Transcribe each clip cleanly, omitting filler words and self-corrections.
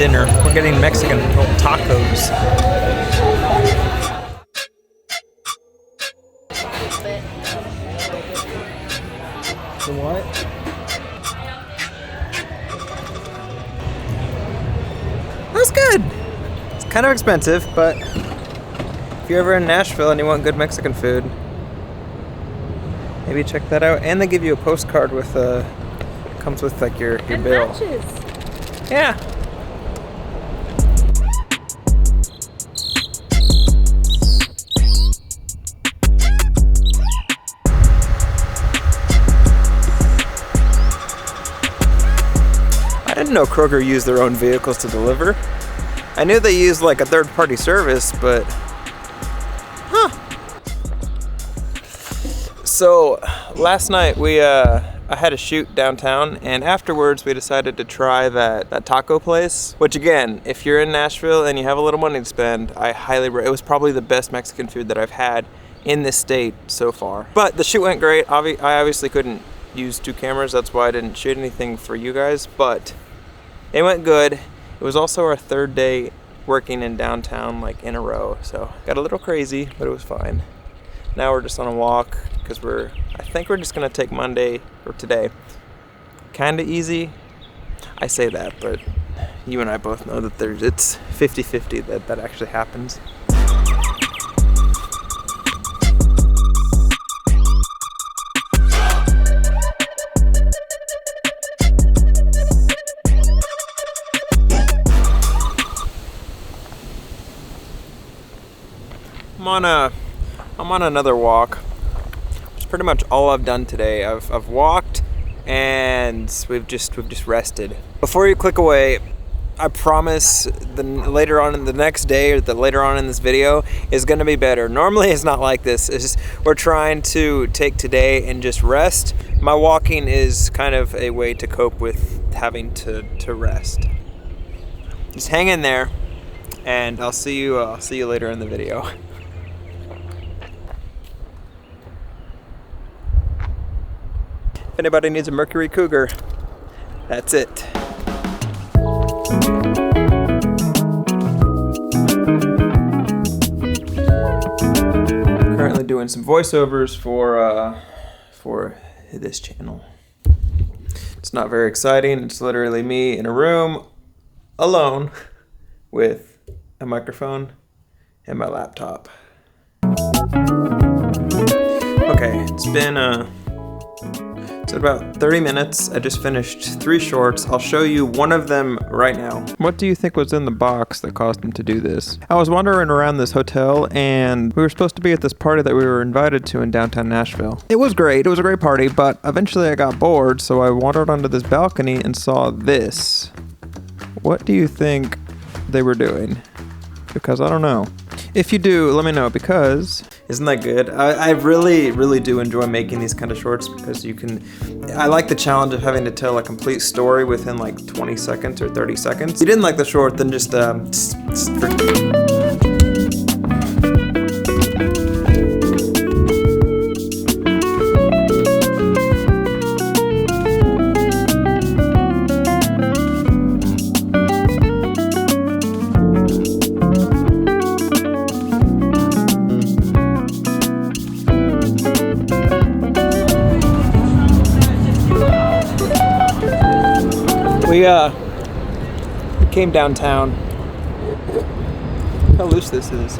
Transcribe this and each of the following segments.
dinner. We're getting Mexican tacos. The what? That's good. It's kind of expensive, but if you're ever in Nashville and you want good Mexican food, maybe check that out. And they give you a postcard with comes with like your and bill. Matches. Yeah. I didn't know Kroger used their own vehicles to deliver. I knew they used like a third-party service, but So last night I had a shoot downtown, and afterwards we decided to try that taco place, which again, if you're in Nashville and you have a little money to spend, I highly it was probably the best Mexican food that I've had in this state so far. But the shoot went great. I obviously couldn't use 2 cameras, that's why I didn't shoot anything for you guys, but it went good. It was also our 3rd day working in downtown like in a row, so got a little crazy, but it was fine. Now we're just on a walk because I think we're just gonna take Monday or today kinda easy. I say that, but you and I both know that it's 50-50 that actually happens. I'm on another walk. It's pretty much all I've done today. I've walked and we've just rested. Before you click away, I promise later on in the next day or later on in this video is gonna be better. Normally it's not like this. It's just we're trying to take today and just rest. My walking is kind of a way to cope with having to rest. Just hang in there, and I'll see you later in the video. If anybody needs a Mercury Cougar, that's it. Currently doing some voiceovers for this channel. It's not very exciting. It's literally me in a room alone with a microphone and my laptop. Okay, it's been about 30 minutes. I just finished 3 shorts. I'll show you one of them right now. What do you think was in the box that caused him to do this? I was wandering around this hotel, and we were supposed to be at this party that we were invited to in downtown Nashville. It was great. It was a great party, but eventually I got bored, so I wandered onto this balcony and saw this. What do you think they were doing? Because I don't know. If you do, let me know, because isn't that good? I really do enjoy making these kind of shorts because I like the challenge of having to tell a complete story within like 20 seconds or 30 seconds. If you didn't like the short, then just we came downtown. Look how loose this is.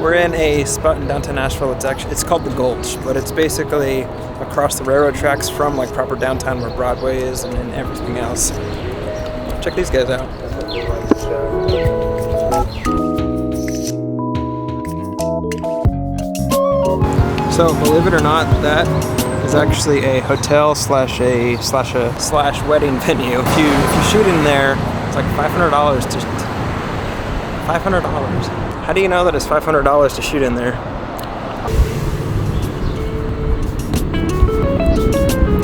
We're in a spot in downtown Nashville. It's called the Gulch, but it's basically across the railroad tracks from like proper downtown where Broadway is and then everything else. Check these guys out. So, believe it or not, that is actually a hotel slash wedding venue. If you shoot in there, it's like $500 to $500. How do you know that it's $500 to shoot in there?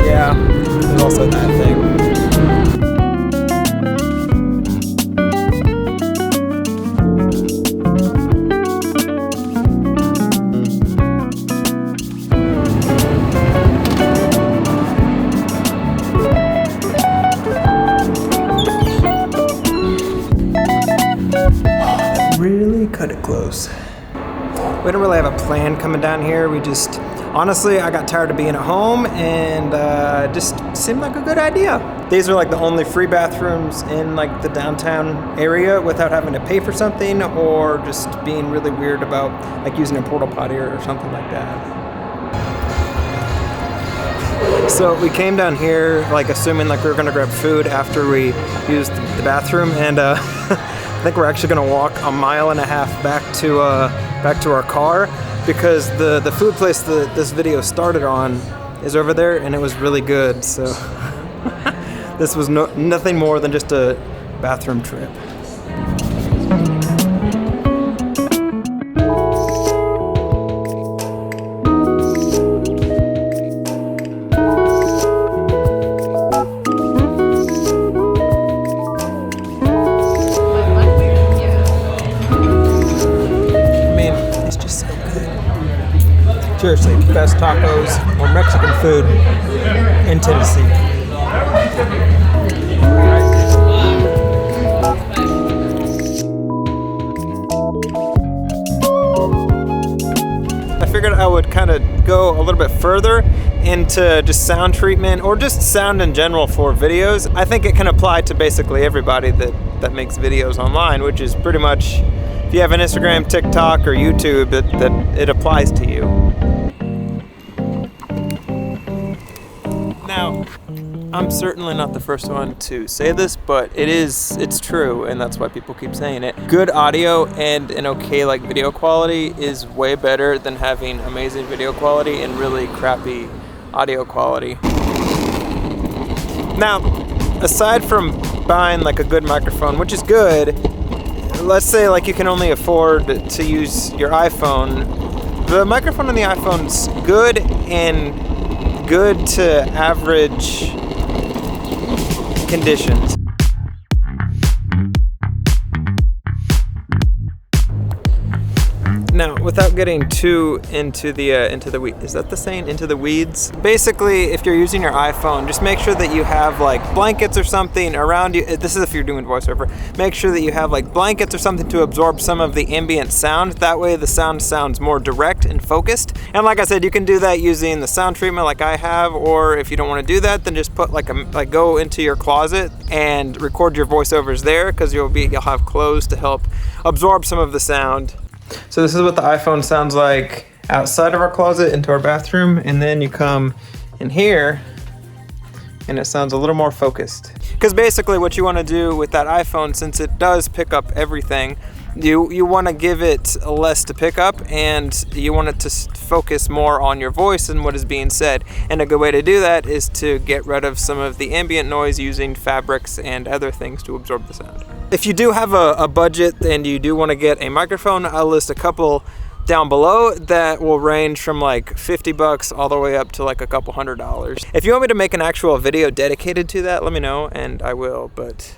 Yeah, there's also that thing. cut it close. We don't really have a plan coming down here. We just, honestly, I got tired of being at home and just seemed like a good idea. These are like the only free bathrooms in like the downtown area without having to pay for something or just being really weird about like using a porta potty or something like that. So we came down here like assuming like we were gonna grab food after we used the bathroom, and I think we're actually gonna walk 1.5 miles back to our car, because the food place that this video started on is over there and it was really good. So this was nothing more than just a bathroom trip. Seriously, best tacos or Mexican food in Tennessee. I figured I would kind of go a little bit further into just sound treatment or just sound in general for videos. I think it can apply to basically everybody that makes videos online, which is pretty much, if you have an Instagram, TikTok, or YouTube, that it applies to you. Now, I'm certainly not the first one to say this, but it's true, and that's why people keep saying it. Good audio and an okay like video quality is way better than having amazing video quality and really crappy audio quality. Now, aside from buying like a good microphone, which is good, let's say like you can only afford to use your iPhone. The microphone on the iPhone's good and good to average conditions. Now, without getting too into the weeds, is that the saying, into the weeds? Basically, if you're using your iPhone, just make sure that you have like blankets or something around you. This is if you're doing voiceover. Make sure that you have like blankets or something to absorb some of the ambient sound. That way the sound sounds more direct and focused. And like I said, you can do that using the sound treatment like I have, or if you don't want to do that, then just put like go into your closet and record your voiceovers there, because you'll have clothes to help absorb some of the sound. So this is what the iPhone sounds like outside of our closet into our bathroom, and then you come in here and it sounds a little more focused. Because basically what you want to do with that iPhone, since it does pick up everything, you want to give it less to pick up, and you want it to focus more on your voice and what is being said. And a good way to do that is to get rid of some of the ambient noise using fabrics and other things to absorb the sound. If you do have a budget and you do want to get a microphone, I'll list a couple down below that will range from like $50 all the way up to like a couple $100. If you want me to make an actual video dedicated to that, let me know and I will. But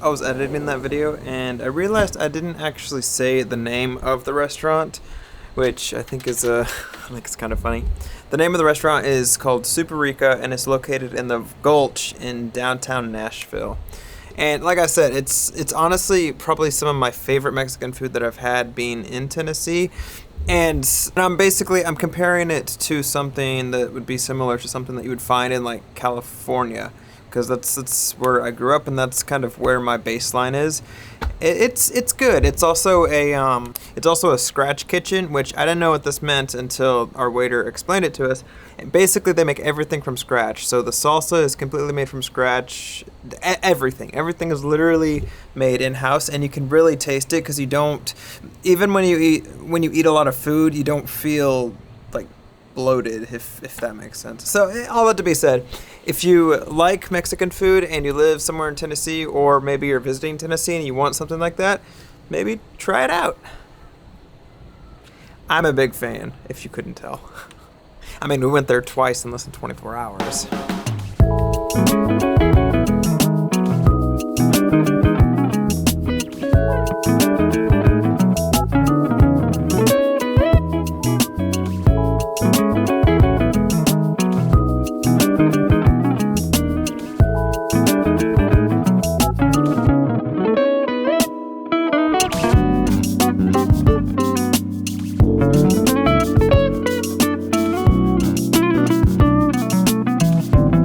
I was editing that video and I realized I didn't actually say the name of the restaurant, which I think is it's kind of funny. The name of the restaurant is called Superica, and it's located in the Gulch in downtown Nashville. And like I said, it's honestly probably some of my favorite Mexican food that I've had being in Tennessee. And I'm comparing it to something that would be similar to something that you would find in like California, because that's where I grew up and that's kind of where my baseline is. It's good. It's also a scratch kitchen, which I didn't know what this meant until our waiter explained it to us. And basically, they make everything from scratch. So the salsa is completely made from scratch. Everything is literally made in-house, and you can really taste it because you don't. Even when you eat a lot of food, you don't feel like bloated, if that makes sense. So all that to be said, if you like Mexican food and you live somewhere in Tennessee, or maybe you're visiting Tennessee and you want something like that, maybe try it out. I'm a big fan, if you couldn't tell. I mean, we went there twice in less than 24 hours.